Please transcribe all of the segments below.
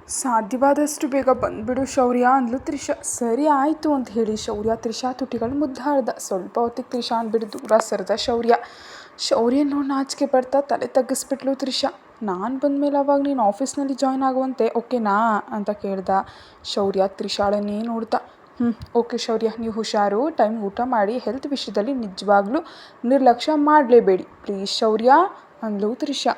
ಸಾಧ್ಯವಾದಷ್ಟು ಬೇಗ ಬಂದ್ಬಿಡು ಶೌರ್ಯ ಅಂದ್ಲು ತ್ರಿಷಾ. ಸರಿ ಆಯಿತು ಅಂತ ಹೇಳಿ ಶೌರ್ಯ ತ್ರಿಷಾ ತುಟಿಗಳು ಮುದ್ದಾಡ್ದ. ಸ್ವಲ್ಪ ಹೊತ್ತಿಗೆ ತ್ರಿಷಾನ್ ಬಿಟ್ಟು ದೂರ ಸರಿದ ಶೌರ್ಯ. ನೋಡಿ ನಾಚಿಕೆ ಪಡ್ತಾ ತಲೆ ತಗ್ಗಿಸ್ಬಿಟ್ಲು ತ್ರಿಷಾ. ನಾನು ಬಂದಮೇಲೆ ಅವಾಗ ನೀನು ಆಫೀಸ್ನಲ್ಲಿ ಜಾಯ್ನ್ ಆಗುವಂತೆ ಓಕೆನಾ ಅಂತ ಕೇಳ್ದ ಶೌರ್ಯ ತ್ರಿಷಾಳನ್ನೇ ನೋಡ್ತಾ. ಓಕೆ ಶೌರ್ಯ, ನೀವು ಹುಷಾರು, ಟೈಮ್ ಊಟ ಮಾಡಿ, ಹೆಲ್ತ್ ವಿಷಯದಲ್ಲಿ ನಿಜವಾಗ್ಲೂ ನಿರ್ಲಕ್ಷ್ಯ ಮಾಡಲೇಬೇಡಿ ಪ್ಲೀಸ್ ಶೌರ್ಯ ಅಂದ್ಲು ತ್ರಿಷಾ.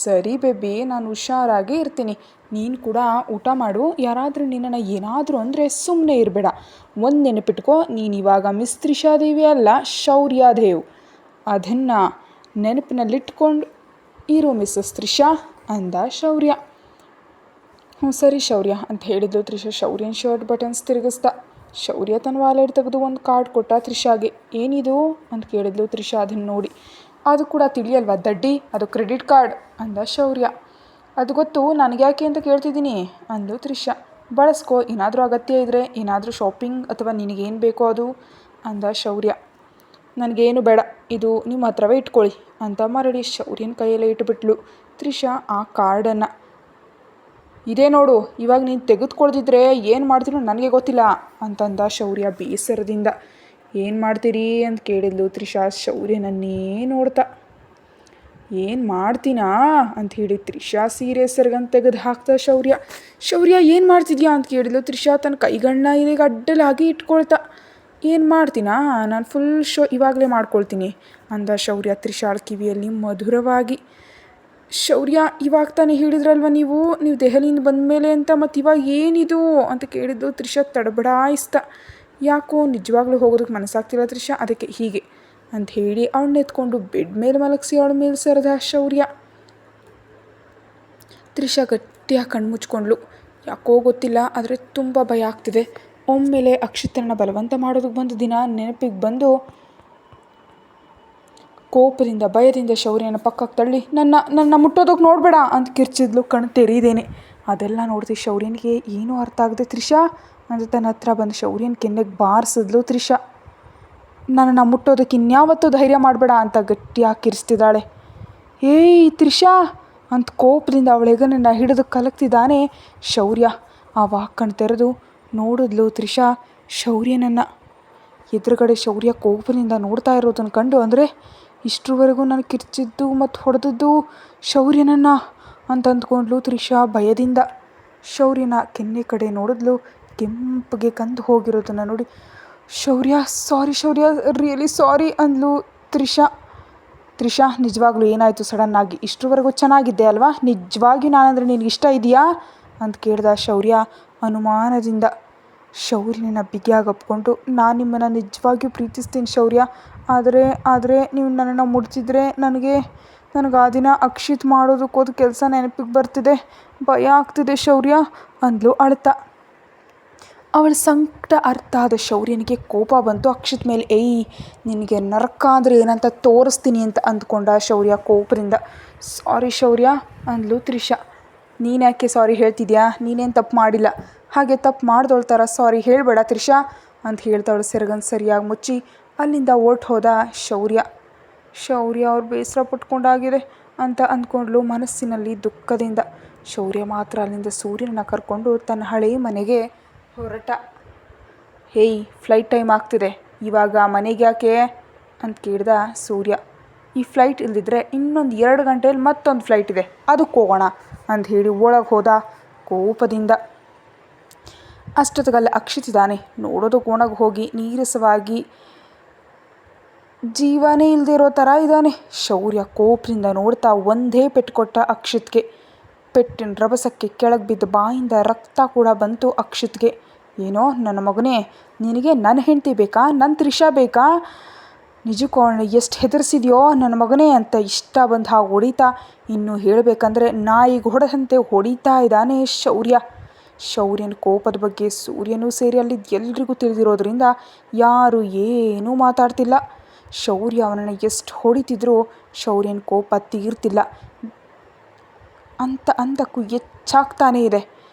ಸರಿ ಬೇಬಿ, ನಾನು ಹುಷಾರಾಗಿ ಇರ್ತೀನಿ, ನೀನು ಕೂಡ ಊಟ ಮಾಡು. ಯಾರಾದರೂ ನಿನ್ನನ್ನು ಏನಾದರೂ ಅಂದರೆ ಸುಮ್ಮನೆ ಇರಬೇಡ. ಒಂದು ನೆನಪಿಟ್ಕೋ, ನೀನು ಇವಾಗ ಮಿಸ್ ತ್ರಿಷಾದೇವಿ ಅಲ್ಲ, ಶೌರ್ಯದೇವ್. ಅದನ್ನು ನೆನಪಿನಲ್ಲಿಟ್ಕೊಂಡು ಇರು ಮಿಸ್ಸಸ್ ತ್ರಿಷಾ ಅಂದ ಶೌರ್ಯ. ಸರಿ ಶೌರ್ಯ ಅಂತ ಹೇಳಿದ್ಲು ತ್ರಿಷಾ ಶೌರ್ಯನ ಶರ್ಟ್ ಬಟನ್ಸ್ ತಿರುಗಿಸ್ದ. ಶೌರ್ಯ ತನ್ನ ವಾಲೆಟ್ ತೆಗೆದು ಒಂದು ಕಾರ್ಡ್ ಕೊಟ್ಟ ತ್ರಿಷಾಗೆ. ಏನಿದು ಅಂತ ಕೇಳಿದ್ಲು ತ್ರಿಷಾ ಅದನ್ನು ನೋಡಿ. ಅದು ಕೂಡ ತಿಳಿಯಲ್ವಾ ದಡ್ಡಿ, ಅದು ಕ್ರೆಡಿಟ್ ಕಾರ್ಡ್ ಅಂದ ಶೌರ್ಯ. ಅದು ಗೊತ್ತು, ನನಗೆ ಯಾಕೆ ಅಂತ ಕೇಳ್ತಿದ್ದೀನಿ ಅಂದ್ಲು ತ್ರಿಷಾ. ಬಳಸ್ಕೋ, ಏನಾದರೂ ಅಗತ್ಯ ಇದ್ದರೆ, ಏನಾದರೂ ಶಾಪಿಂಗ್ ಅಥವಾ ನಿನಗೇನು ಬೇಕೋ ಅದು ಅಂದ ಶೌರ್ಯ. ನನಗೇನು ಬೇಡ, ಇದು ನಿಮ್ಮ ಹತ್ರವೇ ಇಟ್ಕೊಳ್ಳಿ ಅಂತ ಮರಳಿ ಶೌರ್ಯನ ಕೈಯಲ್ಲೇ ಇಟ್ಟುಬಿಟ್ಲು ತ್ರಿಷಾ ಆ ಕಾರ್ಡನ್ನು. ಇದೇ ನೋಡು, ಇವಾಗ ನೀನು ತೆಗೆದುಕೊಳ್ದಿದ್ರೆ ಏನು ಮಾಡ್ತೀನೋ ನನಗೆ ಗೊತ್ತಿಲ್ಲ ಅಂತಂದ ಶೌರ್ಯ ಬೇಸರದಿಂದ. ಏನು ಮಾಡ್ತೀರಿ ಅಂತ ಕೇಳಿದ್ಲು ತ್ರಿಷಾ ಶೌರ್ಯನನ್ನೇ ನೋಡ್ತಾ. ಏನು ಮಾಡ್ತೀನಾ ಅಂತ ಹೇಳಿ ತ್ರಿಷಾ ಸೀರೆ ಸೆರಗನ್ನು ತೆಗೆದು ಹಾಕ್ತಾ ಶೌರ್ಯ ಏನು ಮಾಡ್ತಿದ್ಯಾ ಅಂತ ಕೇಳಿದ್ಲು ತ್ರಿಷಾ ತನ್ನ ಕೈಗಣ್ಣ ಇದೀಗ ಅಡ್ಡಲಾಗಿ ಇಟ್ಕೊಳ್ತಾ. ಏನು ಮಾಡ್ತೀನಾ, ನಾನು ಫುಲ್ ಶೋ ಇವಾಗಲೇ ಮಾಡ್ಕೊಳ್ತೀನಿ ಅಂದ ಶೌರ್ಯ ತ್ರಿಷಾಳ ಕಿವಿಯಲ್ಲಿ ಮಧುರವಾಗಿ. ಶೌರ್ಯ, ಇವಾಗ ತಾನೇ ಹೇಳಿದ್ರಲ್ವ ನೀವು ದೆಹಲಿಯಿಂದ ಬಂದ ಮೇಲೆ ಅಂತ, ಮತ್ತು ಇವಾಗ ಏನಿದು ಅಂತ ಕೇಳಿದ್ದು ತ್ರಿಷಾ ತಡಬಡಾಯಿಸ್ತಾ. ಯಾಕೋ ನಿಜವಾಗ್ಲೂ ಹೋಗೋದಕ್ಕೆ ಮನಸ್ಸಾಗ್ತಿಲ್ಲ ತ್ರಿಷಾ, ಅದಕ್ಕೆ ಹೀಗೆ ಅಂತ ಹೇಳಿ ಅವಳನ್ನ ಎತ್ಕೊಂಡು ಬೆಡ್ ಮೇಲೆ ಮಲಗಿಸಿ ಅವಳ ಮೇಲೆ ಸರಿದ ಶೌರ್ಯ. ತ್ರಿಷಾ ಗಟ್ಟಿಯಾಗಿ ಕಣ್ಣು ಮುಚ್ಕೊಂಡ್ಳು. ಯಾಕೋ ಗೊತ್ತಿಲ್ಲ, ಆದರೆ ತುಂಬ ಭಯ ಆಗ್ತಿದೆ. ಒಮ್ಮೆಲೆ ಅಕ್ಷಿತರನ್ನ ಬಲವಂತ ಮಾಡೋದಕ್ಕೆ ಬಂದ ದಿನ ನೆನಪಿಗೆ ಬಂದು ಕೋಪದಿಂದ ಭಯದಿಂದ ಶೌರ್ಯನ ಪಕ್ಕಕ್ಕೆ ತಳ್ಳಿ ನನ್ನ ಮುಟ್ಟೋದಕ್ಕೆ ನೋಡಬೇಡ ಅಂತ ಕಿರ್ಚಿದ್ಲು ಕಣ್ಣು ತೆರೀದೇನೆ. ಅದೆಲ್ಲ ನೋಡ್ತಿ ಶೌರ್ಯನಿಗೆ ಏನೂ ಅರ್ಥ ಆಗದೆ ತ್ರಿಷಾ ಅಂತ ತನ್ನ ಹತ್ರ ಬಂದು ಶೌರ್ಯನ ಕೆನ್ನೆಗೆ ಬಾರಿಸಿದ್ಲು ತ್ರಿಷಾ. ನನ್ನನ್ನು ಮುಟ್ಟೋದಕ್ಕೆ ಇನ್ಯಾವತ್ತೂ ಧೈರ್ಯ ಮಾಡಬೇಡ ಅಂತ ಗಟ್ಟಿಯಾಗಿ ಕಿರಿಸ್ತಿದ್ದಾಳೆ. ಏಯ್ ತ್ರಿಷಾ ಅಂತ ಕೋಪದಿಂದ ಅವಳೆಗನನ್ನು ಹಿಡಿದು ಕಲಕ್ತಿದ್ದಾನೆ ಶೌರ್ಯ. ಆವಾಗ ಕಣ್ಣು ತೆರೆದು ನೋಡಿದ್ಲು ತ್ರಿಷಾ ಶೌರ್ಯನನ್ನು. ಎದುರುಗಡೆ ಶೌರ್ಯ ಕೋಪದಿಂದ ನೋಡ್ತಾ ಇರೋದನ್ನು ಕಂಡು, ಅಂದರೆ ಇಷ್ಟರವರೆಗೂ ನಾನು ಕಿರ್ಚಿದ್ದು ಮತ್ತು ಹೊಡೆದದ್ದು ಶೌರ್ಯನನ್ನು ಅಂತ ಅಂದ್ಕೊಂಡ್ಲು ತ್ರಿಷಾ ಭಯದಿಂದ. ಶೌರ್ಯನ ಕೆನ್ನೆ ಕಡೆ ನೋಡಿದ್ಲು. ಕೆಂಪಗೆ ಕಂದು ಹೋಗಿರೋದನ್ನು ನೋಡಿ ಸಾರಿ ಶೌರ್ಯ, ರಿಯಲಿ ಸಾರಿ ಅಂದ್ಲು ತ್ರಿಷಾ ನಿಜವಾಗ್ಲೂ ಏನಾಯಿತು ಸಡನ್ನಾಗಿ? ಇಷ್ಟರವರೆಗೂ ಚೆನ್ನಾಗಿದ್ದೆ ಅಲ್ವಾ? ನಿಜವಾಗಿಯೂ ನಾನಂದರೆ ನಿನಗೆ ಇಷ್ಟ ಇದೆಯಾ ಅಂತ ಕೇಳ್ದ ಶೌರ್ಯ ಅನುಮಾನದಿಂದ. ಶೌರ್ಯನ ಬಿಗಿಯಾಗಿ ಅಪ್ಕೊಂಡು, ನಾನು ನಿಮ್ಮನ್ನು ನಿಜವಾಗಿಯೂ ಪ್ರೀತಿಸ್ತೀನಿ ಶೌರ್ಯ, ಆದರೆ ನೀವು ನನ್ನನ್ನು ಮುಡ್ತಿದ್ರೆ ನನಗೆ ಆ ದಿನ ಅಕ್ಷಿತ್ ಮಾಡೋದಕ್ಕೆ ಹೋದ ಕೆಲಸ ನೆನಪಿಗೆ ಬರ್ತಿದೆ, ಭಯ ಆಗ್ತಿದೆ ಶೌರ್ಯ ಅಂದ್ಲು ಅಳ್ತಾ. ಅವಳ ಸಂಕಟ ಅರ್ಥ ಆದ ಶೌರ್ಯನಿಗೆ ಕೋಪ ಬಂತು ಅಕ್ಷಿತ್ ಮೇಲೆ. ಏಯ್, ನಿನಗೆ ನರಕ ಅಂದರೆ ಏನಂತ ತೋರಿಸ್ತೀನಿ ಅಂತ ಅಂದ್ಕೊಂಡ ಶೌರ್ಯ ಕೋಪದಿಂದ. ಸಾರಿ ಶೌರ್ಯ ಅಂದ್ಲು ತ್ರಿಷಾ. ನೀನು ಯಾಕೆ ಸಾರಿ ಹೇಳ್ತಿದ್ಯಾ? ನೀನೇನು ತಪ್ಪು ಮಾಡಿಲ್ಲ, ಹಾಗೆ ತಪ್ಪು ಮಾಡ್ದೋಳ್ ಥರ ಸಾರಿ ಹೇಳಬೇಡ ತ್ರಿಷಾ ಅಂತ ಹೇಳ್ತಾವಳು ಸೆರಗನ್ನು ಸರಿಯಾಗಿ ಮುಚ್ಚಿ ಅಲ್ಲಿಂದ ಹೋದ ಶೌರ್ಯ ಅವ್ರು ಬೇಸರ ಪಟ್ಕೊಂಡಾಗಿದೆ ಅಂತ ಅಂದ್ಕೊಂಡ್ಲು ಮನಸ್ಸಿನಲ್ಲಿ ದುಃಖದಿಂದ. ಶೌರ್ಯ ಮಾತ್ರ ಅಲ್ಲಿಂದ ಸೂರ್ಯನನ್ನು ಕರ್ಕೊಂಡು ತನ್ನ ಹಳೆಯ ಮನೆಗೆ ಹೊರಟ. ಹೇಯ್, ಫ್ಲೈಟ್ ಟೈಮ್ ಆಗ್ತಿದೆ, ಇವಾಗ ಮನೆಗೆ ಯಾಕೆ ಅಂತ ಕೇಳ್ದ ಸೂರ್ಯ. ಈ ಫ್ಲೈಟ್ ಇಲ್ದಿದ್ರೆ ಇನ್ನೊಂದು 2 ಗಂಟೆಯಲ್ಲಿ ಮತ್ತೊಂದು ಫ್ಲೈಟ್ ಇದೆ, ಅದಕ್ಕೆ ಹೋಗೋಣ ಅಂತ ಹೇಳಿ ಒಳಗೆ ಹೋದ ಕೋಪದಿಂದ. ಅಷ್ಟೊತ್ತಿಗಲ್ಲ ಅಕ್ಷಿತಿದ್ದಾನೆ. ನೋಡೋದಕ್ಕೆ ಒಣಗಿ ಹೋಗಿ ನೀರಸವಾಗಿ ಜೀವನೇ ಇಲ್ಲದೆ ಇರೋ ಥರ ಇದ್ದಾನೆ. ಶೌರ್ಯ ಕೋಪದಿಂದ ನೋಡ್ತಾ ಒಂದೇ ಪೆಟ್ಟು ಕೊಟ್ಟ ಅಕ್ಷಿತ್ಗೆ. ಪೆಟ್ಟಿನ ರಭಸಕ್ಕೆ ಕೆಳಗೆ ಬಿದ್ದ ಬಾಯಿಂದ ರಕ್ತ ಕೂಡ ಬಂತು ಅಕ್ಷಿತ್ಗೆ. ಏನೋ ನನ್ನ ಮಗನೇ, ನಿನಗೆ ನನ್ನ ಹೆಂಡತಿ ಬೇಕಾ, ನನ್ನ ತ್ರಿಷಾ ಬೇಕಾ? ನಿಜಕ್ಕೂ ಅವಳನ್ನ ಎಷ್ಟು ಹೆದರ್ಸಿದ್ಯೋ ನನ್ನ ಮಗನೇ ಅಂತ ಇಷ್ಟ ಬಂದು ಹಾಗೆ ಹೊಡಿತಾ, ಇನ್ನು ಹೇಳಬೇಕಂದ್ರೆ ನಾಯಿಗೆ ಹೊಡೆದಂತೆ ಹೊಡಿತಾ ಇದ್ದಾನೆ ಶೌರ್ಯನ ಕೋಪದ ಬಗ್ಗೆ ಸೂರ್ಯನೂ ಸೇರಿ ಅಲ್ಲಿದ್ದು ಎಲ್ರಿಗೂ ತಿಳಿದಿರೋದ್ರಿಂದ ಯಾರೂ ಏನೂ ಮಾತಾಡ್ತಿಲ್ಲ. ಶೌರ್ಯ ಅವನನ್ನು ಎಷ್ಟು ಹೊಡಿತಿದ್ರೂ ಶೌರ್ಯನ ಕೋಪ ತೀರ್ತಿಲ್ಲ, ಅಂದಕ್ಕೂ ಹೆಚ್ಚಾಗ್ತಾನೇ ಇದೆ.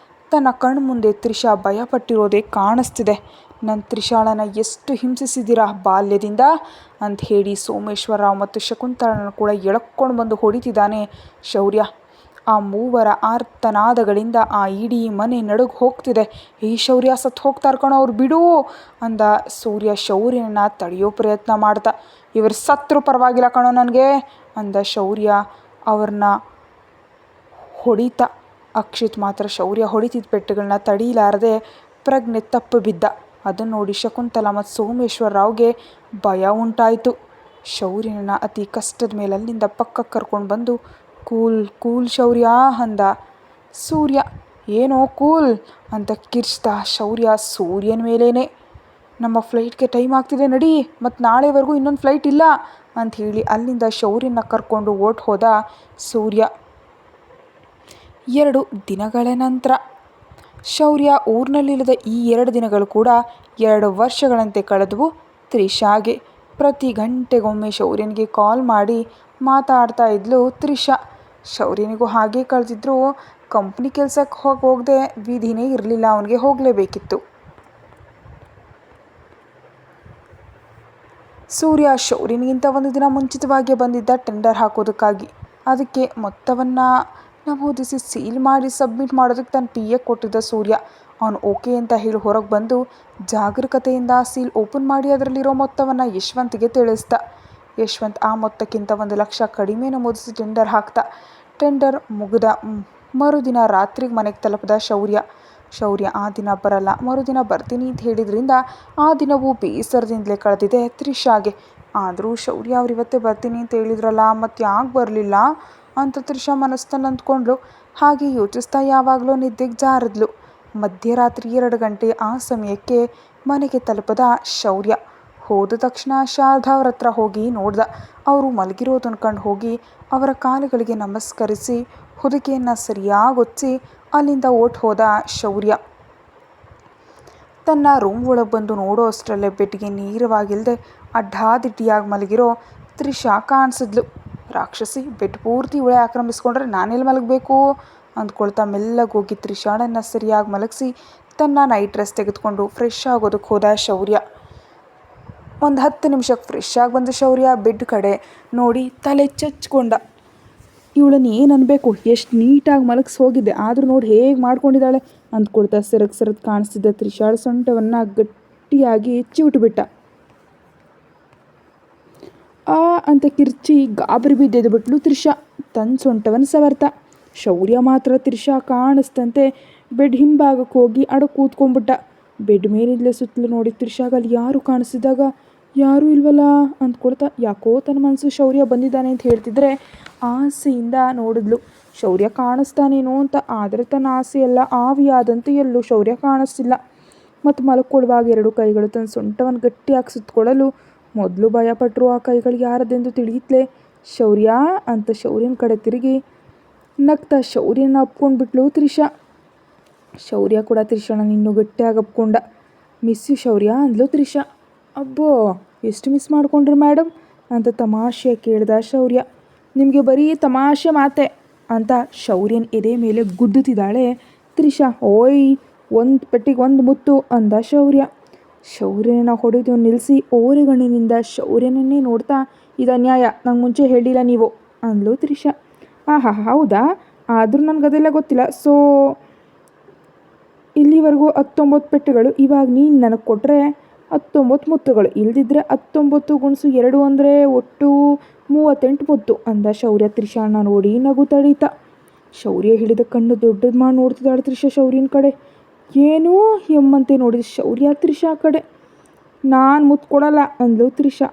ತನ್ನ ಕಣ್ಣು ಮುಂದೆ ತ್ರಿಷಾ ಭಯಪಟ್ಟಿರೋದೇ ಕಾಣಿಸ್ತಿದೆ. ನನ್ನ ತ್ರಿಷಾಳನ್ನು ಎಷ್ಟು ಹಿಂಸಿಸಿದ್ದೀರಾ ಬಾಲ್ಯದಿಂದ ಅಂತ ಹೇಳಿ ಸೋಮೇಶ್ವರರಾವ್ ಮತ್ತು ಶಕುಂತಳನ್ನು ಕೂಡ ಎಳ್ಕೊಂಡು ಬಂದು ಹೊಡಿತಿದ್ದಾನೆ ಶೌರ್ಯ. ಆ ಮೂವರ ಆರ್ತನಾದಗಳಿಂದ ಆ ಇಡೀ ಮನೆ ನಡುಗ್ ಹೋಗ್ತಿದೆ. "ಈ ಶೌರ್ಯ ಸತ್ತು ಹೋಗ್ತಾರ ಕಣೋ, ಅವ್ರು ಬಿಡು" ಅಂದ ಸೂರ್ಯ ಶೌರ್ಯನ ತಡೆಯೋ ಪ್ರಯತ್ನ ಮಾಡ್ದ. "ಇವರು ಸತ್ರು ಪರವಾಗಿಲ್ಲ ಕಣೋ ನನಗೆ" ಅಂದ ಶೌರ್ಯ ಅವ್ರನ್ನ ಹೊಡಿತ. ಅಕ್ಷಿತ್ ಮಾತ್ರ ಶೌರ್ಯ ಹೊಡಿತಿದ್ದ ಪೆಟ್ಟುಗಳನ್ನ ತಡೀಲಾರದೆ ಪ್ರಜ್ಞೆ ತಪ್ಪು ಬಿದ್ದ. ಅದನ್ನು ನೋಡಿ ಶಕುಂತಲಾ ಮತ್ತು ಸೋಮೇಶ್ವರರಾವ್ಗೆ ಭಯ ಉಂಟಾಯಿತು. ಶೌರ್ಯನ ಅತಿ ಕಷ್ಟದ ಮೇಲೆ ಅಲ್ಲಿಂದ ಪಕ್ಕಕ್ಕೆ ಕರ್ಕೊಂಡು ಬಂದು "ಕೂಲ್ ಕೂಲ್ ಶೌರ್ಯ" ಅಂದ ಸೂರ್ಯ. "ಏನೋ ಕೂಲ್" ಅಂತ ಕಿರ್ಚ್ದ ಶೌರ್ಯ ಸೂರ್ಯನ ಮೇಲೇನೆ. "ನಮ್ಮ ಫ್ಲೈಟ್ಗೆ ಟೈಮ್ ಆಗ್ತಿದೆ ನಡಿ, ಮತ್ತು ನಾಳೆವರೆಗೂ ಇನ್ನೊಂದು ಫ್ಲೈಟ್ ಇಲ್ಲ" ಅಂತ ಹೇಳಿ ಅಲ್ಲಿಂದ ಶೌರ್ಯನ ಕರ್ಕೊಂಡು ಓಟ್ ಹೋದ ಸೂರ್ಯ. 2 ದಿನಗಳ ನಂತರ ಶೌರ್ಯ ಊರಿನಲ್ಲಿಲ್ಲದ ಈ 2 ದಿನಗಳು ಕೂಡ 2 ವರ್ಷಗಳಂತೆ ಕಳೆದವು ತ್ರಿಷಾಗೆ. ಪ್ರತಿ ಗಂಟೆಗೊಮ್ಮೆ ಶೌರ್ಯನಿಗೆ ಕಾಲ್ ಮಾಡಿ ಮಾತಾಡ್ತಾ ಇದ್ಲು ತ್ರಿಷಾ. ಶೌರ್ಯನಿಗೂ ಹಾಗೆ ಕಳೆದಿದ್ರು. ಕಂಪ್ನಿ ಕೆಲಸಕ್ಕೆ ಹೋಗದೆ ವಿಧಿನೇ ಇರಲಿಲ್ಲ, ಅವನಿಗೆ ಹೋಗಲೇಬೇಕಿತ್ತು. ಸೂರ್ಯ ಶೌರ್ಯನಿಗಿಂತ 1 ದಿನ ಮುಂಚಿತವಾಗಿಯೇ ಬಂದಿದ್ದ ಟೆಂಡರ್ ಹಾಕೋದಕ್ಕಾಗಿ. ಅದಕ್ಕೆ ಮೊತ್ತವನ್ನು ನಮೂದಿಸಿ ಸೀಲ್ ಮಾಡಿ ಸಬ್ಮಿಟ್ ಮಾಡೋದಕ್ಕೆ ತನ್ನ PA ಕೊಟ್ಟಿದ್ದ ಸೂರ್ಯ. ಅವನು ಓಕೆ ಅಂತ ಹೇಳಿ ಹೊರಗೆ ಬಂದು ಜಾಗರೂಕತೆಯಿಂದ ಸೀಲ್ ಓಪನ್ ಮಾಡಿ ಅದರಲ್ಲಿರೋ ಮೊತ್ತವನ್ನು ಯಶವಂತ್ಗೆ ತಿಳಿಸ್ದ. ಯಶವಂತ್ ಆ ಮೊತ್ತಕ್ಕಿಂತ 1 ಲಕ್ಷ ಕಡಿಮೆ ನಮೂದಿಸಿ ಟೆಂಡರ್ ಹಾಕ್ದ. ಟೆಂಡರ್ ಮುಗಿದ ಮರುದಿನ ರಾತ್ರಿಗೆ ಮನೆಗೆ ತಲುಪಿದ ಶೌರ್ಯ. ಆ ದಿನ ಬರಲ್ಲ, ಮರುದಿನ ಬರ್ತೀನಿ ಅಂತ ಹೇಳಿದ್ರಿಂದ ಆ ದಿನವೂ ಬೇಸರದಿಂದಲೇ ಕಳೆದಿದೆ ತ್ರಿಷಾಗೆ. ಆದರೂ ಶೌರ್ಯ ಅವ್ರು ಇವತ್ತೇ ಬರ್ತೀನಿ ಅಂತ ಹೇಳಿದ್ರಲ್ಲ, ಮತ್ತು ಯಾಕೆ ಬರಲಿಲ್ಲ ಅಂತ ತ್ರಿಷಾ ಮನಸ್ಸಲ್ಲಿ ಅಂದ್ಕೊಂಡ್ಳು. ಹಾಗೆ ಯೋಚಿಸ್ತಾ ಯಾವಾಗಲೂ ನಿದ್ದೆಗೆ ಜಾರಿದ್ಲು. ಮಧ್ಯರಾತ್ರಿ 2 ಗಂಟೆ ಆ ಸಮಯಕ್ಕೆ ಮನೆಗೆ ತಲುಪದ ಶೌರ್ಯ. ಹೋದ ತಕ್ಷಣ ಶಾರದಾ ಅವ್ರ ಹತ್ರ ಹೋಗಿ ನೋಡ್ದ. ಅವರು ಮಲಗಿರೋದನ್ನು ಕಂಡು ಹೋಗಿ ಅವರ ಕಾಲುಗಳಿಗೆ ನಮಸ್ಕರಿಸಿ ಹೊದಿಕೆಯನ್ನು ಸರಿಯಾಗಿ ಒತ್ತಿ ಅಲ್ಲಿಂದ ಓಟ್ ಹೋದ ಶೌರ್ಯ. ತನ್ನ ರೂಮ್ ಒಳಗೆ ಬಂದು ನೋಡೋ ಅಷ್ಟರಲ್ಲೇ ಬೆಡ್ಗೆ ನೇರವಾಗಿಲ್ಲದೆ ಅಡ್ಡಾದಿಡ್ಡಿಯಾಗಿ ಮಲಗಿರೋ ತ್ರಿಷಾ ಕಾಣಿಸಿದ್ಲು. ರಾಕ್ಷಸಿ, ಬೆಡ್ ಪೂರ್ತಿ ಇವಳೆ ಆಕ್ರಮಿಸ್ಕೊಂಡ್ರೆ ನಾನೆಲ್ಲಿ ಮಲಗಬೇಕು ಅಂದ್ಕೊಳ್ತಾ ಮೆಲ್ಲಗೆ ಹೋಗಿ ತ್ರಿಷಾಳನ್ನು ಸರಿಯಾಗಿ ಮಲಗಿಸಿ ತನ್ನ ನೈಟ್ ಡ್ರೆಸ್ ತೆಗೆದುಕೊಂಡು ಫ್ರೆಶ್ ಆಗೋದಕ್ಕೆ ಹೋದ ಶೌರ್ಯ. ಒಂದು 10 ನಿಮಿಷಕ್ಕೆ ಫ್ರೆಶ್ ಆಗಿ ಬಂದ ಶೌರ್ಯ ಬೆಡ್ ಕಡೆ ನೋಡಿ ತಲೆ ಚಚ್ಕೊಂಡ. ಇವಳನ್ನು ಏನು ಅನ್ಬೇಕು, ಎಷ್ಟು ನೀಟಾಗಿ ಮಲಗಿಸಿ ಹೋಗಿದ್ದೆ, ಆದರೂ ನೋಡಿ ಹೇಗೆ ಮಾಡ್ಕೊಂಡಿದ್ದಾಳೆ ಅಂದ್ಕೊಳ್ತಾ ಸರದ್ ಕಾಣಿಸ್ತಿದ್ದ ತ್ರಿಷಾಳ ಸೊಂಟವನ್ನು ಗಟ್ಟಿಯಾಗಿ ಚಿವುಟುಬಿಟ್ಟ. ಆ ಅಂತ ಕಿರ್ಚಿ ಗಾಬರಿ ಬಿದ್ದೆದ್ದು ಬಿಟ್ಲು ತ್ರಿಷಾ. ತನ್ನ ಸೊಂಟವನ್ನು ಸವರ್ತ. ಶೌರ್ಯ ಮಾತ್ರ ತ್ರಿಷಾ ಕಾಣಿಸ್ತಂತೆ ಬೆಡ್ ಹಿಂಭಾಗಕ್ಕೆ ಹೋಗಿ ಕೂತ್ಕೊಂಡ್ಬಿಟ್ಟ. ಬೆಡ್ ಮೇಲಿಂದಲೇ ಸುತ್ತಲೂ ನೋಡಿ ತ್ರಿಷಾಗಲ್ಲಿ ಯಾರು ಕಾಣಿಸಿದಾಗ ಯಾರೂ ಇಲ್ವಲ್ಲ ಅಂದ್ಕೊಳ್ತಾ ಯಾಕೋ ತನ್ನ ಮನಸ್ಸು ಶೌರ್ಯ ಬಂದಿದ್ದಾನೆ ಅಂತ ಹೇಳ್ತಿದ್ರೆ ಆಸೆಯಿಂದ ನೋಡಿದ್ಲು ಶೌರ್ಯ ಕಾಣಿಸ್ತಾನೇನೋ ಅಂತ. ಆದರೆ ತನ್ನ ಆಸೆಯೆಲ್ಲ ಆವಿಯಾದಂತೆ ಎಲ್ಲೂ ಶೌರ್ಯ ಕಾಣಿಸ್ತಿಲ್ಲ. ಮತ್ತು ಮಲ್ಕೊಳ್ಳುವಾಗ 2 ಕೈಗಳು ತನ್ನ ಸೊಂಟವನ್ನು ಗಟ್ಟಿಯಾಗಿ ಸುತ್ತಕೊಳ್ಳಲು ಮೊದಲು ಭಯಪಟ್ಟರು. ಆ ಕೈಗಳು ಯಾರದೆಂದು ತಿಳಿಯಿತ್ಲೇ. ಶೌರ್ಯ ಅಂತ ಶೌರ್ಯನ ಕಡೆ ತಿರುಗಿ ನಗ್ತಾ ಶೌರ್ಯನ ಅಪ್ಕೊಂಡ್ಬಿಟ್ಲು ತ್ರಿಷಾ. ಶೌರ್ಯ ಕೂಡ ತ್ರಿಷಾಳನ್ನ ಇನ್ನೂ ಗಟ್ಟಿಯಾಗಿ ಅಪ್ಕೊಂಡ. "ಮಿಸ್ ಯು ಶೌರ್ಯ" ಅಂದ್ಲು ತ್ರಿಷಾ. "ಅಬ್ಬೋ, ಎಷ್ಟು ಮಿಸ್ ಮಾಡ್ಕೊಂಡ್ರಿ ಮೇಡಮ್" ಅಂತ ತಮಾಷೆ ಕೇಳ್ದ ಶೌರ್ಯ. "ನಿಮಗೆ ಬರೀ ತಮಾಷೆ ಮಾತೆ" ಅಂತ ಶೌರ್ಯನ ಎದೆ ಮೇಲೆ ಗುದ್ದುತ್ತಿದ್ದಾಳೆ ತ್ರಿಷಾ. "ಓಯ್, 1 ಪೆಟ್ಟಿಗೆ 1 ಮುತ್ತು" ಅಂದ ಶೌರ್ಯ. ಶೌರ್ಯನ ಹೊಡೆದು ನಿಲ್ಲಿಸಿ ಓರೆಗಣ್ಣಿನಿಂದ ಶೌರ್ಯನನ್ನೇ ನೋಡ್ತಾ "ಇದು ಅನ್ಯಾಯ, ನಂಗೆ ಮುಂಚೆ ಹೇಳಿಲ್ಲ ನೀವು" ಅಂದ್ಲು ತ್ರಿಷಾ. "ಆಹಾ, ಹೌದಾ? ಆದರೂ ನನಗದೆಲ್ಲ ಗೊತ್ತಿಲ್ಲ. ಸೊ ಇಲ್ಲಿವರೆಗೂ 19 ಪೆಟ್ಟುಗಳು, ಇವಾಗ ನೀನು ನನಗೆ ಕೊಟ್ಟರೆ 19 ಮುತ್ತುಗಳು, ಇಲ್ದಿದ್ರೆ 19 × 2 ಅಂದರೆ ಒಟ್ಟು 38 ಮುತ್ತು" ಅಂದ ಶೌರ್ಯ ತ್ರಿಷಾನ ನೋಡಿ ನಗು ತಡೀತ. ಶೌರ್ಯ ಹಿಡಿದ ಕಣ್ಣು ದೊಡ್ಡದು ಮಾಡಿ ನೋಡ್ತಿದ್ದಾಳೆ ತ್ರಿಷಾ ಶೌರ್ಯನ ಕಡೆ. ಏನೂ ಎಮ್ಮಂತೆ ನೋಡಿದ ಶೌರ್ಯ ತ್ರಿಷಾ ಕಡೆ. "ನಾನು ಮುತ್ತು ಕೊಡಲ್ಲ" ಅಂದ್ಲು ತ್ರಿಷಾ.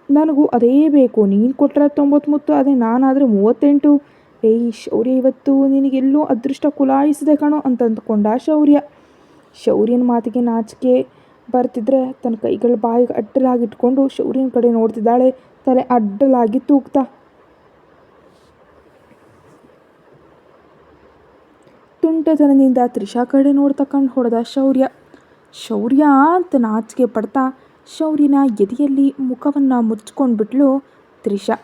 "ನನಗೂ ಅದೇ ಬೇಕು, ನೀನು ಕೊಟ್ಟರೆ 19 ಮುತ್ತು, ಅದೇ ನಾನಾದರೆ 38. ಏಯ್ ಶೌರ್ಯ, ಇವತ್ತು ನಿನಗೆಲ್ಲೋ ಅದೃಷ್ಟ ಕುಲಾಯಿಸಿದೆ ಕಣೋ ಅಂತ ಅಂದ್ಕೊಂಡ ಶೌರ್ಯ. ಶೌರ್ಯನ ಮಾತಿಗೆ ನಾಚಿಕೆ ಬರ್ತಿದ್ರೆ ತನ್ನ ಕೈಗಳ ಬಾಯಿಗೆ ಅಡ್ಡಲಾಗಿಟ್ಕೊಂಡು ಶೌರ್ಯನ ಕಡೆ ನೋಡ್ತಿದ್ದಾಳೆ, ತಲೆ ಅಡ್ಡಲಾಗಿ ತೂಗ್ತಾ. ತುಂಟತನದಿಂದ ತ್ರಿಷಾ ಕಡೆ ನೋಡ್ತಾ ಕಣ್ಣು ಹೊಡೆದ ಶೌರ್ಯ. ಶೌರ್ಯ ಅಂತ ನಾಚಿಕೆ ಪಡ್ತಾ ಶೌರ್ಯನ ಎದೆಯಲ್ಲಿ ಮುಖವನ್ನು ಮುಚ್ಕೊಂಡ್ಬಿಟ್ಲು ತ್ರಿಷಾ.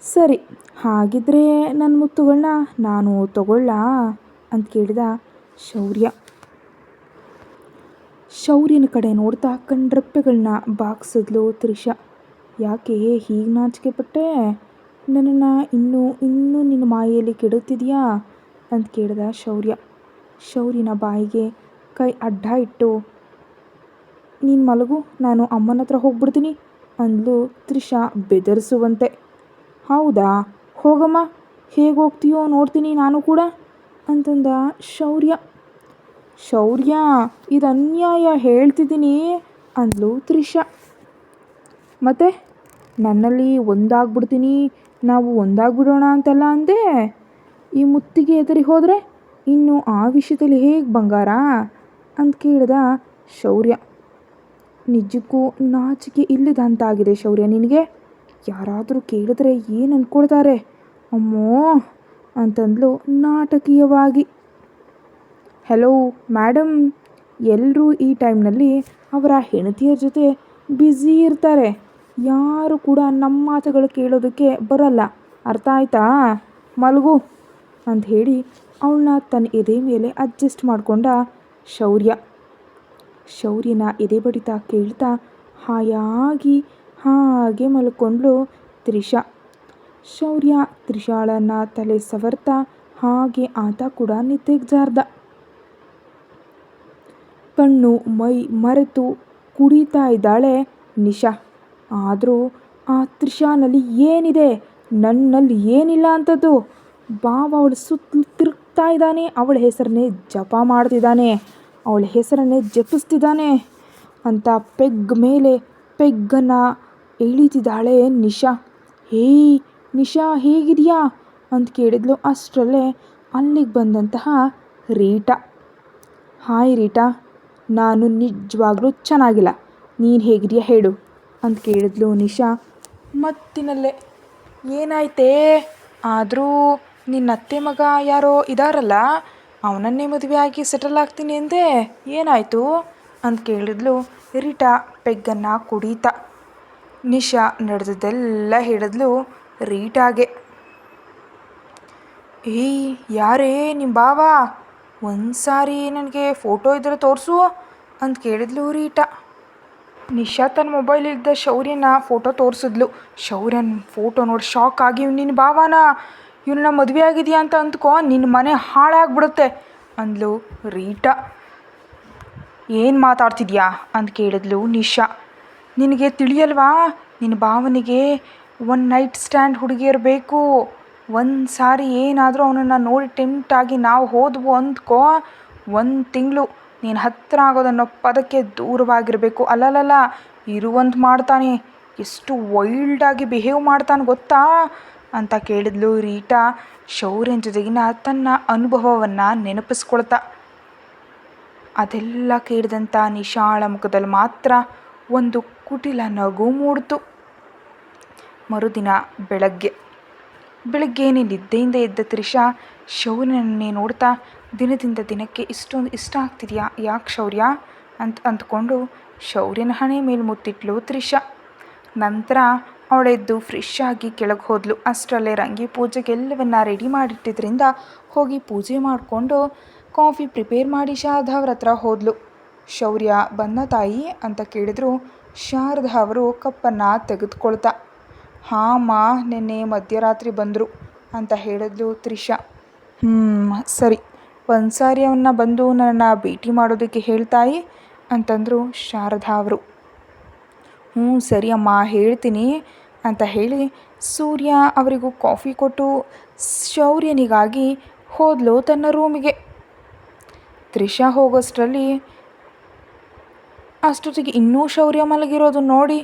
"ಸರಿ, ಹಾಗಿದ್ರೆ ನನ್ನ ಮುತ್ತುಗಳನ್ನ ನಾನು ತಗೊಳ್ಳಾ" ಅಂತ ಕೇಳಿದ ಶೌರ್ಯ. ಶೌರ್ಯನ ಕಡೆ ನೋಡ್ತಾ ಕಣ್ರೆಪ್ಪೆಗಳನ್ನ ಬಾಗಿಸಿದ್ಲು ತ್ರಿಷಾ. "ಯಾಕೆ ಹೀಗೆ ನಾಚಿಕೆ ಪಟ್ಟೆ?" ನನ್ನನ್ನು ಇನ್ನೂ ಇನ್ನೂ ನಿನ್ನ ಮಾಯೆಯಲ್ಲಿ ಕೆಡುತ್ತಿದೆಯಾ ಅಂತ ಕೇಳಿದ ಶೌರ್ಯ. ಶೌರ್ಯನ ಬಾಯಿಗೆ ಕೈ ಅಡ್ಡ ಇಟ್ಟು, ನೀನು ಮಲಗು, ನಾನು ಅಮ್ಮನ ಹತ್ರ ಹೋಗ್ಬಿಡ್ತೀನಿ ಅಂದ್ಲು ತ್ರಿಷಾ ಬೆದರಿಸುವಂತೆ. ಹೌದಾ, ಹೋಗಮ್ಮ, ಹೇಗೆ ಹೋಗ್ತೀಯೋ ನೋಡ್ತೀನಿ ನಾನು ಕೂಡ ಅಂತಂದ ಶೌರ್ಯ. ಶೌರ್ಯ, ಇದು ಅನ್ಯಾಯ ಹೇಳ್ತಿದ್ದೀನಿ ಅಂದ್ಲು ತ್ರಿಷಾ. ಮತ್ತೆ ನನ್ನಲ್ಲಿ ಒಂದಾಗ್ಬಿಡ್ತೀನಿ, ನಾವು ಒಂದಾಗ್ಬಿಡೋಣ ಅಂತೆಲ್ಲ ಅಂದೆ. ಈ ಮುತ್ತಿಗೆ ಎದುರಿ ಹೋದರೆ ಇನ್ನು ಆ ವಿಷಯದಲ್ಲಿ ಹೇಗೆ ಬಂಗಾರ ಅಂತ ಕೇಳಿದ ಶೌರ್ಯ. ನಿಜಕ್ಕೂ ನಾಚಿಕೆ ಇಲ್ಲದಂತಾಗಿದೆ ಶೌರ್ಯ ನಿನಗೆ. ಯಾರಾದರೂ ಕೇಳಿದ್ರೆ ಏನು ಅಂದ್ಕೊಳ್ತಾರೆ ಅಮ್ಮೋ ಅಂತಂದ್ಲು ನಾಟಕೀಯವಾಗಿ. ಹೆಲೋ ಮೇಡಮ್, ಎಲ್ಲರೂ ಈ ಟೈಮ್ನಲ್ಲಿ ಅವರ ಹೆಂಡತಿಯರ ಜೊತೆ ಬ್ಯುಸಿ ಇರ್ತಾರೆ. ಯಾರು ಕೂಡ ನಮ್ಮ ಮಾತುಗಳು ಕೇಳೋದಕ್ಕೆ ಬರಲ್ಲ, ಅರ್ಥ ಆಯ್ತಾ? ಮಲಗು ಅಂತ ಹೇಳಿ ಅವಳನ್ನ ತನ್ನ ಎದೆ ಮೇಲೆ ಅಡ್ಜಸ್ಟ್ ಮಾಡಿಕೊಂಡ ಶೌರ್ಯ. ಶೌರ್ಯನ ಎದೆ ಬಡಿತ ಕೇಳ್ತಾ ಹಾಯಾಗಿ ಹಾಗೆ ಮಲ್ಕೊಂಡ್ಳು ತ್ರಿಷಾ. ಶೌರ್ಯ ತ್ರಿಷಾಳನ್ನ ತಲೆ ಸವರ್ತಾ ಹಾಗೆ ಆತ ಕೂಡ ನಿದ್ದೆಗೆ ಜಾರ್ದ. ಕಣ್ಣು ಮೈ ಮರೆತು ಕುಡಿತಾ ಇದ್ದಾಳೆ ನಿಶಾ. ಆದರೂ ಆ ತ್ರಿಷಾನಲ್ಲಿ ಏನಿದೆ, ನನ್ನಲ್ಲಿ ಏನಿಲ್ಲ ಅಂಥದ್ದು? ಭಾವ ಅವಳ ಸುತ್ತಲೂ ತಿರುಗ್ತಾ ಇದ್ದಾನೆ, ಅವಳ ಹೆಸರನ್ನೇ ಜಪ ಮಾಡ್ತಿದ್ದಾನೆ, ಅವಳ ಹೆಸರನ್ನೇ ಜಪಿಸ್ತಿದ್ದಾನೆ ಅಂತ ಪೆಗ್ ಮೇಲೆ ಪೆಗ್ಗನ್ನು ಎಳಿತಿದ್ದಾಳೆ ನಿಶಾ. ಹೇಯ್ ನಿಶಾ, ಹೇಗಿದೆಯಾ ಅಂತ ಕೇಳಿದ್ಲು. ಅಷ್ಟರಲ್ಲೇ ಅಲ್ಲಿಗೆ ಬಂದಂತಹ ರೀಟಾ. ಹಾಯ್ ರೀಟಾ, ನಾನು ನಿಜವಾಗ್ಲೂ ಚೆನ್ನಾಗಿಲ್ಲ, ನೀನು ಹೇಗಿದೆಯಾ ಹೇಳು ಅಂತ ಕೇಳಿದ್ಲು ನಿಶಾ ಮತ್ತಿನಲ್ಲೇ. ಏನಾಯ್ತೇ? ಆದರೂ ನಿನ್ನ ಅತ್ತೆ ಮಗ ಯಾರೋ ಇದಾರಲ್ಲ, ಅವನನ್ನೇ ಮದುವೆ ಆಗಿ ಸೆಟಲ್ ಆಗ್ತೀನಿ ಎಂದೆ, ಏನಾಯಿತು ಅಂತ ಕೇಳಿದ್ಲು ರೀಟಾ ಪೆಗ್ಗನ್ನು ಕುಡೀತಾ. ನಿಶಾ ನಡೆದದ್ದೆಲ್ಲ ಹೇಳಿದ್ಲು ರೀಟಾಗೆ. ಏಯ್ ಯಾರೇ ನಿಮ್ಮ ಭಾವ, ಒಂದು ಸಾರಿ ನನಗೆ ಫೋಟೋ ಇದ್ದರೆ ತೋರಿಸು ಅಂತ ಕೇಳಿದ್ಲು ರೀಟಾ. ನಿಶಾ ತನ್ನ ಮೊಬೈಲಿದ್ದ ಶೌರ್ಯನ ಫೋಟೋ ತೋರಿಸಿದ್ಲು. ಶೌರ್ಯನ ಫೋಟೋ ನೋಡಿ ಶಾಕ್ ಆಗಿ, ನಿನ್ನ ಭಾವನ, ಇವನನ್ನ ಮದುವೆ ಆಗಿದೆಯಾ ಅಂತ ಅಂದ್ಕೊ, ನಿನ್ನ ಮನೆ ಹಾಳಾಗ್ಬಿಡುತ್ತೆ ಅಂದ್ಲು ರೀಟಾ. ಏನು ಮಾತಾಡ್ತಿದ್ಯಾ ಅಂತ ಕೇಳಿದ್ಲು ನಿಶಾ. ನಿನಗೆ ತಿಳಿಯಲ್ವಾ, ನಿನ್ನ ಭಾವನಿಗೆ ಒನ್ ನೈಟ್ ಸ್ಟ್ಯಾಂಡ್ ಹುಡುಗಿಯರು ಬೇಕು. ಒಂದು ಸಾರಿ ಏನಾದರೂ ಅವನನ್ನು ನೋಡಿ ಟೆಂಪ್ಟ್ ಆಗಿ ನಾವು ಹೋದ್ವು ಅಂದ್ಕೋ, 1 ತಿಂಗಳು ನೀನು ಹತ್ತಿರ ಆಗೋದನ್ನೋ ಪದಕ್ಕೆ ದೂರವಾಗಿರಬೇಕು. ಅಲ್ಲಲ್ಲ, ಇರುವಂತ ಮಾಡ್ತಾನೆ, ಎಷ್ಟು ವೈಲ್ಡಾಗಿ ಬಿಹೇವ್ ಮಾಡ್ತಾನೆ ಗೊತ್ತಾ ಅಂತ ಕೇಳಿದ್ಲು ರೀಟಾ ಶೌರ್ಯನ ಜೊತೆಗಿನ ತನ್ನ ಅನುಭವವನ್ನು ನೆನಪಿಸ್ಕೊಳ್ತಾ. ಅದೆಲ್ಲ ಕೇಳಿದಂಥ ನಿಶಾಳ ಮುಖದಲ್ಲಿ ಮಾತ್ರ ಒಂದು ಕುಟಿಲ ನಗು ಮೂಡ್ತು. ಮರುದಿನ ಬೆಳಗ್ಗೆನೇ ನಿದ್ದೆಯಿಂದ ಎದ್ದ ತ್ರಿಷಾ ಶೌರ್ಯನನ್ನೇ ನೋಡ್ತಾ, ದಿನದಿಂದ ದಿನಕ್ಕೆ ಇಷ್ಟೊಂದು ಇಷ್ಟ ಆಗ್ತಿದೆಯಾ, ಯಾಕೆ ಶೌರ್ಯ ಅಂತ ಅಂದ್ಕೊಂಡು ಶೌರ್ಯನ ಹಣೆ ಮೇಲೆ ಮುತ್ತಿಟ್ಲು ತ್ರಿಷಾ. ನಂತರ ಅವಳೆದ್ದು ಫ್ರೆಶ್ ಆಗಿ ಕೆಳಗೆ ಹೋದ್ಲು. ಅಷ್ಟರಲ್ಲೇ ರಂಗಿ ಪೂಜೆಗೆಲ್ಲವನ್ನ ರೆಡಿ ಮಾಡಿಟ್ಟಿದ್ರಿಂದ ಹೋಗಿ ಪೂಜೆ ಮಾಡಿಕೊಂಡು ಕಾಫಿ ಪ್ರಿಪೇರ್ ಮಾಡಿ ಶಾರದಾ ಅವ್ರ ಹತ್ರ ಹೋದ್ಲು. ಶೌರ್ಯ ಬಂದ ತಾಯಿ ಅಂತ ಕೇಳಿದ್ರು. ಶಾರದಾ ಅವರು ಕಪ್ಪನ್ನು ತೆಗೆದುಕೊಳ್ತಾ, ಹಾಂ ನಿನ್ನೆ ಮಧ್ಯರಾತ್ರಿ ಬಂದರು ಅಂತ ಹೇಳಿದ್ಲು ತ್ರಿಷಾ. ಸರಿ, ಒಂದು ಸಾರಿ ಅವನ್ನ ಬಂದು ನನ್ನನ್ನು ಭೇಟಿ ಮಾಡೋದಕ್ಕೆ ಹೇಳ್ತಾಯಿ ಅಂತಂದರು ಶಾರದಾ ಅವರು. ಸರಿ ಅಮ್ಮ, ಹೇಳ್ತೀನಿ ಅಂತ ಹೇಳಿ ಸೂರ್ಯ ಅವರಿಗೂ ಕಾಫಿ ಕೊಟ್ಟು ಶೌರ್ಯನಿಗಾಗಿ ಹೋದ್ಲು ತನ್ನ ರೂಮಿಗೆ. ತ್ರಿಷಾ ಅಷ್ಟೊತ್ತಿಗೆ ಇನ್ನೂ ಶೌರ್ಯ ಮಲಗಿರೋದು ನೋಡಿ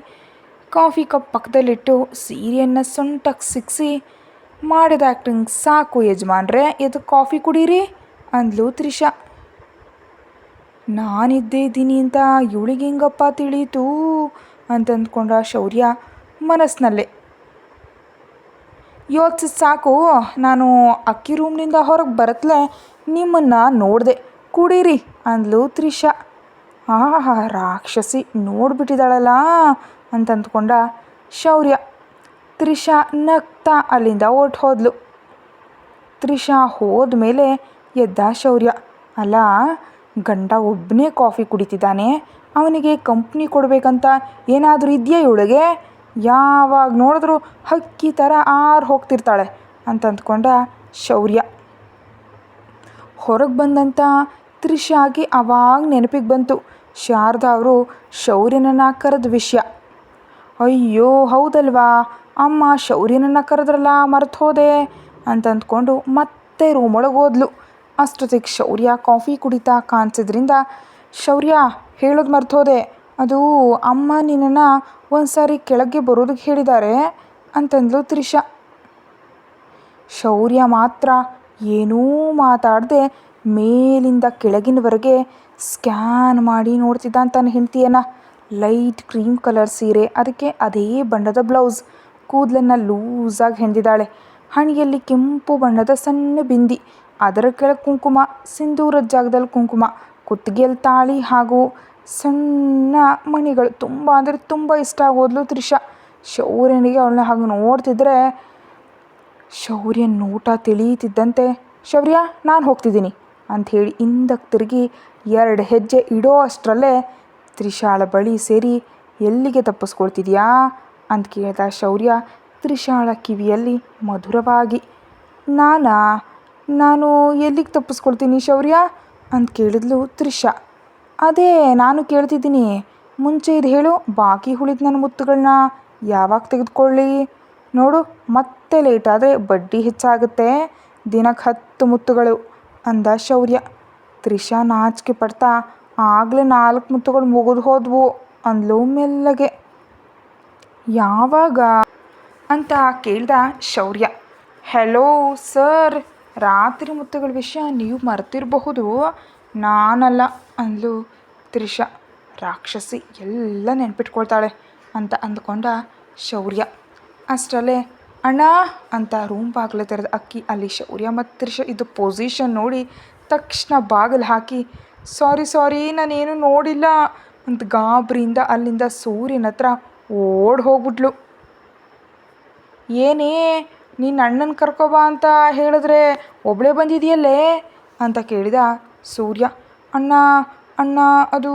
ಕಾಫಿ ಕಪ್ ಪಕ್ಕದಲ್ಲಿಟ್ಟು ಸೀರೆಯನ್ನು ಸೊಂಟಕ್ಕೆ ಸಿಕ್ಕಿಸಿ, ಮಾಡಿದ ಆ್ಯಕ್ಟಿಂಗ್ ಸಾಕು ಯಜಮಾನ್ರೆ, ಎದ್ದು ಕಾಫಿ ಕುಡೀರಿ ಅಂದ್ಲು ತ್ರಿಷಾ. ನಾನಿದ್ದೇ ಇದ್ದೀನಿ ಅಂತ ಇವಳಿಗೆ ಹೆಂಗಪ್ಪ ತಿಳಿಯಿತು ಅಂತಂದ್ಕೊಂಡ ಶೌರ್ಯ ಮನಸ್ಸಿನಲ್ಲೇ. ಯೋಚಿಸಿದ ಸಾಕು, ನಾನು ಅಕ್ಕಿ ರೂಮ್ನಿಂದ ಹೊರಗೆ ಬರತ್ಲೆ ನಿಮ್ಮನ್ನು ನೋಡಿದೆ, ಕುಡೀರಿ ಅಂದ್ಲು ತ್ರಿಷಾ. ರಾಕ್ಷಸಿ ನೋಡ್ಬಿಟ್ಟಿದ್ದಾಳಲ್ಲ ಅಂತಂದ್ಕೊಂಡ ಶೌರ್ಯ. ತ್ರಿಷಾ ನಗ್ತಾ ಅಲ್ಲಿಂದ ಹೋದ್ಲು. ತ್ರಿಷಾ ಹೋದ್ಮೇಲೆ ಎದ್ದ ಶೌರ್ಯ. ಅಲ್ಲ, ಗಂಡ ಒಬ್ಬನೇ ಕಾಫಿ ಕುಡಿತಿದ್ದಾನೆ, ಅವನಿಗೆ ಕಂಪ್ನಿ ಕೊಡಬೇಕಂತ ಏನಾದರೂ ಇದೆಯಾ ಇವಳಿಗೆ ಯಾವಾಗ ನೋಡಿದ್ರೂ ಹಕ್ಕಿ ಥರ ಹೋಗ್ತಿರ್ತಾಳೆ ಅಂತ ಅಂದ್ಕೊಂಡ ಶೌರ್ಯ. ಹೊರಗೆ ಬಂದಂಥ ತ್ರಿಷಾಗೆ ಆವಾಗ ನೆನಪಿಗೆ ಬಂತು ಶಾರದಾ ಅವರು ಶೌರ್ಯನನ್ನು ಕರೆದ ವಿಷಯ. ಅಯ್ಯೋ ಹೌದಲ್ವಾ, ಅಮ್ಮ ಶೌರ್ಯನನ್ನು ಕರೆದ್ರಲ್ಲ, ಮರ್ತು ಹೋದೆ ಅಂತ ಅಂದ್ಕೊಂಡು ಮತ್ತೆ ರೂಮೊಳಗೆ ಹೋದ್ಲು. ಅಷ್ಟೊತ್ತಿಗೆ ಶೌರ್ಯ ಕಾಫಿ ಕುಡಿತಾ ಕಾಣಿಸಿದ್ರಿಂದ, ಶೌರ್ಯ ಹೇಳೋದು ಮರ್ತು ಹೋದೆ, ಅದು ಅಮ್ಮ ನಿನ್ನನ್ನು ಒಂದು ಸಾರಿ ಕೆಳಗೆ ಬರೋದಕ್ಕೆ ಹೇಳಿದ್ದಾರೆ ಅಂತಂದ್ಲು ತ್ರಿಷಾ. ಶೌರ್ಯ ಮಾತ್ರ ಏನೂ ಮಾತಾಡದೆ ಮೇಲಿಂದ ಕೆಳಗಿನವರೆಗೆ ಸ್ಕ್ಯಾನ್ ಮಾಡಿ ನೋಡ್ತಿದ್ದ ತನ್ನ ಹೆಂಡತಿಯನ್ನು. ಲೈಟ್ ಕ್ರೀಮ್ ಕಲರ್ ಸೀರೆ, ಅದಕ್ಕೆ ಅದೇ ಬಣ್ಣದ ಬ್ಲೌಸ್, ಕೂದಲನ್ನು ಲೂಸಾಗಿ ಹೆಣೆದಿದ್ದಾಳೆ. ಹಣೆಯಲ್ಲಿ ಕೆಂಪು ಬಣ್ಣದ ಸಣ್ಣ ಬಿಂದಿ, ಅದರ ಕೆಳಗೆ ಕುಂಕುಮ, ಸಿಂಧೂರದ ಜಾಗದಲ್ಲಿ ಕುಂಕುಮ, ಕುತ್ತಿಗೆಯಲ್ಲಿ ತಾಳಿ ಹಾಗೂ ಸಣ್ಣ ಮಣಿಗಳು. ತುಂಬ ಅಂದರೆ ತುಂಬ ಇಷ್ಟ ಆಗೋದ್ಲು ತ್ರಿಷಾ. ಶೌರ್ಯನಿಗೆ ಅವಳನ್ನ ಹಾಗೆ ನೋಡ್ತಿದ್ರೆ ಶೌರ್ಯನ ನೋಟ ತಿಳಿಯುತ್ತಿದ್ದಂತೆ, ಶೌರ್ಯ ನಾನು ಹೋಗ್ತಿದ್ದೀನಿ ಅಂಥೇಳಿ ಹಿಂದಕ್ಕೆ ತಿರುಗಿ 2 ಹೆಜ್ಜೆ ಇಡೋ ಅಷ್ಟರಲ್ಲೇ ತ್ರಿಷಾಳ ಬಳಿ ಸೇರಿ, ಎಲ್ಲಿಗೆ ತಪ್ಪಿಸ್ಕೊಳ್ತಿದ್ಯಾ ಅಂತ ಕೇಳ್ದ ಶೌರ್ಯ ತ್ರಿಷಾಳ ಕಿವಿಯಲ್ಲಿ ಮಧುರವಾಗಿ. ನಾನು ಎಲ್ಲಿಗೆ ತಪ್ಪಿಸ್ಕೊಳ್ತೀನಿ ಶೌರ್ಯ ಅಂತ ಕೇಳಿದ್ಲು ತ್ರಿಷಾ. ಅದೇ ನಾನು ಕೇಳ್ತಿದ್ದೀನಿ, ಮುಂಚೆ ಇದು ಹೇಳು, ಬಾಕಿ ಉಳಿದ ನನ್ನ ಮುತ್ತುಗಳನ್ನ ಯಾವಾಗ ತೆಗೆದುಕೊಳ್ಳಿ? ನೋಡು, ಮತ್ತೆ ಲೇಟ್ ಆದರೆ ಬಡ್ಡಿ ಹೆಚ್ಚಾಗುತ್ತೆ, ದಿನಕ್ಕೆ 10 ಮುತ್ತುಗಳು ಅಂದ ಶೌರ್ಯ. ತ್ರಿಷಾ ನಾಚಿಕೆ ಪಡ್ತಾ, ಆಗಲೇ 4 ಮುತ್ತುಗಳು ಮುಗಿದು ಹೋದ್ವು ಅಂದ್ಲು ಮೆಲ್ಲಗೆ. ಯಾವಾಗ ಅಂತ ಕೇಳ್ದ ಶೌರ್ಯ. ಹೆಲೋ ಸರ್, ರಾತ್ರಿ ಮುತ್ತುಗಳ ವಿಷಯ ನೀವು ಮರ್ತಿರಬಹುದು, ನಾನಲ್ಲ ಅಂದ್ಲು ತ್ರಿಷಾ. ರಾಕ್ಷಸಿ ಎಲ್ಲ ನೆನ್ಪಿಟ್ಕೊಳ್ತಾಳೆ ಅಂತ ಅಂದ್ಕೊಂಡ ಶೌರ್ಯ. ಅಷ್ಟರಲ್ಲೇ ಅಣ್ಣ ಅಂತ ರೂಮ್ ಬಾಗಿಲು ತೆರೆದ ಅಕ್ಕಿ ಅಲ್ಲಿ ಶೌರ್ಯ ಮತ್ತು ತ್ರಿಷಾ ಇದು ಪೊಸಿಷನ್ ನೋಡಿ ತಕ್ಷಣ ಬಾಗಿಲು ಹಾಕಿ, ಸಾರಿ ನಾನೇನು ನೋಡಿಲ್ಲ ಅಂತ ಗಾಬರಿಯಿಂದ ಅಲ್ಲಿಂದ ಸೂರ್ಯನ ಹತ್ರ ಓಡಿ ಹೋಗ್ಬಿಟ್ಲು. ಏನೇ ನಿನ್ನ ಅಣ್ಣನ ಕರ್ಕೊಬಾ ಅಂತ ಹೇಳಿದ್ರೆ ಒಬ್ಬಳೇ ಬಂದಿದೆಯಲ್ಲೇ ಅಂತ ಕೇಳಿದ ಸೂರ್ಯ. ಅಣ್ಣ ಅದು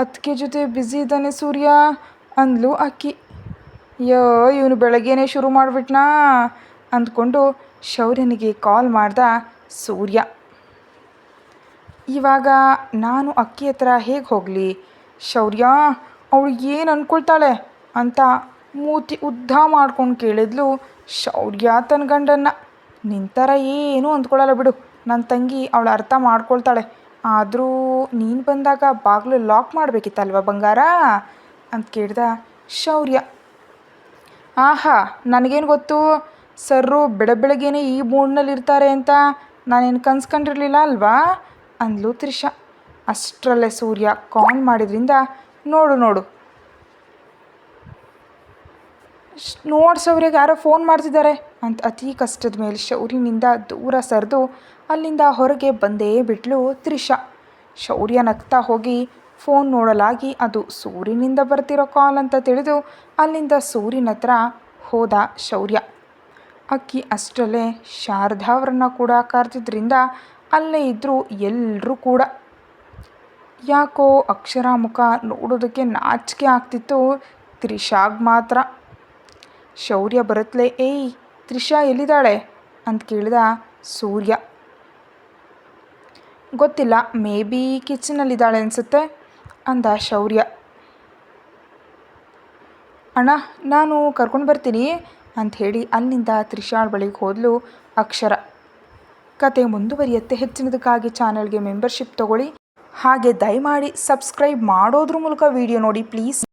ಅದಕ್ಕೆ ಜೊತೆ ಬ್ಯುಸಿ ಇದ್ದಾನೆ ಸೂರ್ಯ ಅಂದ್ಲು ಅಕ್ಕಿ. ಇವನು ಬೆಳಗ್ಗೆನೇ ಶುರು ಮಾಡಿಬಿಟ್ನಾ ಅಂದ್ಕೊಂಡು ಶೌರ್ಯನಿಗೆ ಕಾಲ್ ಮಾಡ್ದ ಸೂರ್ಯ. ಇವಾಗ ನಾನು ಅಕ್ಕಿ ಹತ್ರ ಹೇಗೆ ಹೋಗಲಿ ಶೌರ್ಯ, ಅವಳು ಏನು ಅಂದ್ಕೊಳ್ತಾಳೆ ಅಂತ ಮೂತಿ ಉದ್ದ ಮಾಡ್ಕೊಂಡು ಕೇಳಿದ್ಲು ಶೌರ್ಯ ತನ್ನ ಗಂಡನ್ನ. ನಿನ್ನ ಥರ ಏನೂ ಅಂದ್ಕೊಳ್ಳಲ್ಲ ಬಿಡು, ನನ್ನ ತಂಗಿ ಅವಳು ಅರ್ಥ ಮಾಡ್ಕೊಳ್ತಾಳೆ, ಆದರೂ ನೀನು ಬಂದಾಗ ಬಾಗಿಲು ಲಾಕ್ ಮಾಡಬೇಕಿತ್ತಲ್ವ ಬಂಗಾರ ಅಂತ ಕೇಳ್ದ ಶೌರ್ಯ. ಆಹಾ, ನನಗೇನು ಗೊತ್ತು ಸರ್ರು ಬೆಳಗ್ಗೆನೇ ಈ ಮೂಡ್ನಲ್ಲಿ ಇರ್ತಾರೆ ಅಂತ, ನಾನೇನು ಕನ್ಸ್ಕೊಂಡಿರಲಿಲ್ಲ ಅಲ್ವಾ ಅಂದ್ಲು ತ್ರಿಷಾ. ಅಷ್ಟರಲ್ಲೇ ಸೂರ್ಯ ಕಾಲ್ ಮಾಡಿದ್ರಿಂದ, ನೋಡು ಶೌರ್ಯಗೆ ಯಾರೋ ಫೋನ್ ಮಾಡ್ತಿದ್ದಾರೆ ಅಂತ ಅತಿ ಕಷ್ಟದ ಮೇಲೆ ಶೌರ್ಯನಿಂದ ದೂರ ಸರಿದು ಅಲ್ಲಿಂದ ಹೊರಗೆ ಬಂದೇ ಬಿಟ್ಲು ತ್ರಿಷಾ. ಶೌರ್ಯ ನಗ್ತಾ ಹೋಗಿ ಫೋನ್ ನೋಡಲಾಗಿ ಅದು ಸೂರ್ಯನಿಂದ ಬರ್ತಿರೋ ಕಾಲ್ ಅಂತ ತಿಳಿದು ಅಲ್ಲಿಂದ ಸೂರ್ಯನ ಹತ್ರ ಹೋದ ಶೌರ್ಯ. ಅಕ್ಕಿ ಅಷ್ಟರಲ್ಲೇ ಶಾರದಾ ಅವರನ್ನು ಕೂಡ ಕರೆದಿದ್ದರಿಂದ ಅಲ್ಲೇ ಇದ್ದರು ಎಲ್ಲರೂ ಕೂಡ. ಯಾಕೋ ಅಕ್ಷರ ಮುಖ ನೋಡೋದಕ್ಕೆ ನಾಚಿಕೆ ಆಗ್ತಿತ್ತು ತ್ರಿಷಾಗ್ ಮಾತ್ರ. ಶೌರ್ಯ ಬರುತ್ತಲೇ, ಏಯ್ ತ್ರಿಷಾ ಎಲ್ಲಿದ್ದಾಳೆ ಅಂತ ಕೇಳಿದ ಸೂರ್ಯ. ಗೊತ್ತಿಲ್ಲ, ಮೇ ಬಿ ಕಿಚನಲ್ಲಿದ್ದಾಳೆ ಅನಿಸುತ್ತೆ ಅಂದ ಶೌರ್ಯ. ಅಣ್ಣ ನಾನು ಕರ್ಕೊಂಡು ಬರ್ತೀನಿ ಅಂಥೇಳಿ ಅಲ್ಲಿಂದ ತ್ರಿಷಾಳ ಬಳಿಗೆ ಹೋದ್ಲು ಅಕ್ಷರ. ಕತೆ ಮುಂದುವರಿಯುತ್ತೆ. ಹೆಚ್ಚಿನದಕ್ಕಾಗಿ ಚಾನಲ್ಗೆ ಮೆಂಬರ್ಶಿಪ್ ತೊಗೊಳ್ಳಿ, ಹಾಗೆ ದಯಮಾಡಿ ಸಬ್ಸ್ಕ್ರೈಬ್ ಮಾಡೋದ್ರ ಮೂಲಕ ವಿಡಿಯೋ ನೋಡಿ ಪ್ಲೀಸ್.